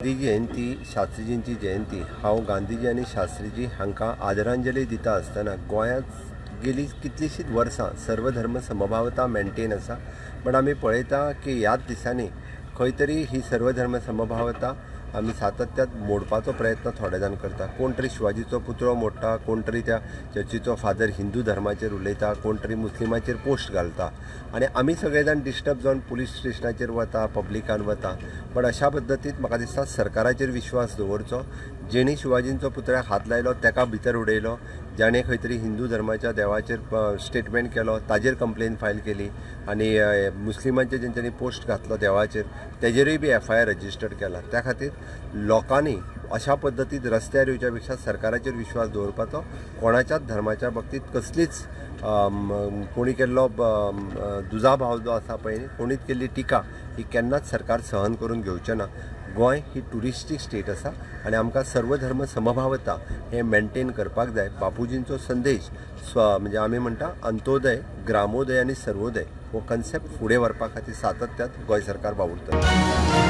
गांधी जयंती शास्त्रीजींची जयंती हांव गांधीजी आनी शास्त्रीजी हांकां आदरांजली दिता आसतना गोंयांत गेली कितलींशींच वर्सां सर्वधर्म समभावता मेंटेन आसा. पण आमी पळयता की ह्याच दिसांनी खंय तरी ही सर्वधर्म समभावता आमी सातत्यात मोडपाचो प्रयत्न थोडे जाण करता. कोण तरी शिवाजीचो पुतळो मोडटा, कोण तरी त्या चर्चीचो फादर हिंदू धर्माचेर उलयता, कोण तरी मुस्लिमाचेर पोस्ट घालता आनी आमी सगळे जाण डिस्टर्ब जावन पुलीस स्टेशनाचेर वता, पब्लिकान वता. पण अशा पद्दतीन म्हाका दिसता सरकाराचेर विश्वास दवरचो. जेणी शिवाजींचो पुतळ्याक हात लायलो ताका भितर उडयलो, जाणें खंय तरी हिंदू धर्माच्या देवाचेर स्टेटमेंट केलो ताजेर कंप्लेन फायल केली आनी मुस्लिमांचे जेंच्यांनी पोस्ट घातलो देवाचेर तेजेरूय बी FIR रजिस्टर्ड केला. त्या खातीर लोकांनी अशा पद्दतीन रस्त्यार येवच्या पेक्षा सरकाराचेर विश्वास दवरपाचो. कोणाच्याच धर्माच्या बाबतीत कसलीच कोणी केल्लो दुजाभाव जो आसा पळय, कोणीच केल्ली टिका ही केन्नाच सरकार सहन करून घेवचें ना. गोंय ही टुरिस्टीक स्टेट आसा आनी आमकां सर्वधर्म समभावता हें मेंटेन करपाक जाय. बापूजींचो संदेश म्हणजे आमी म्हणटा अंत्योदय, ग्रामोदय आनी सर्वोदय हो कन्सेप्ट फुडें व्हरपा खातीर सातत्यात गोंय सरकार वावुरता.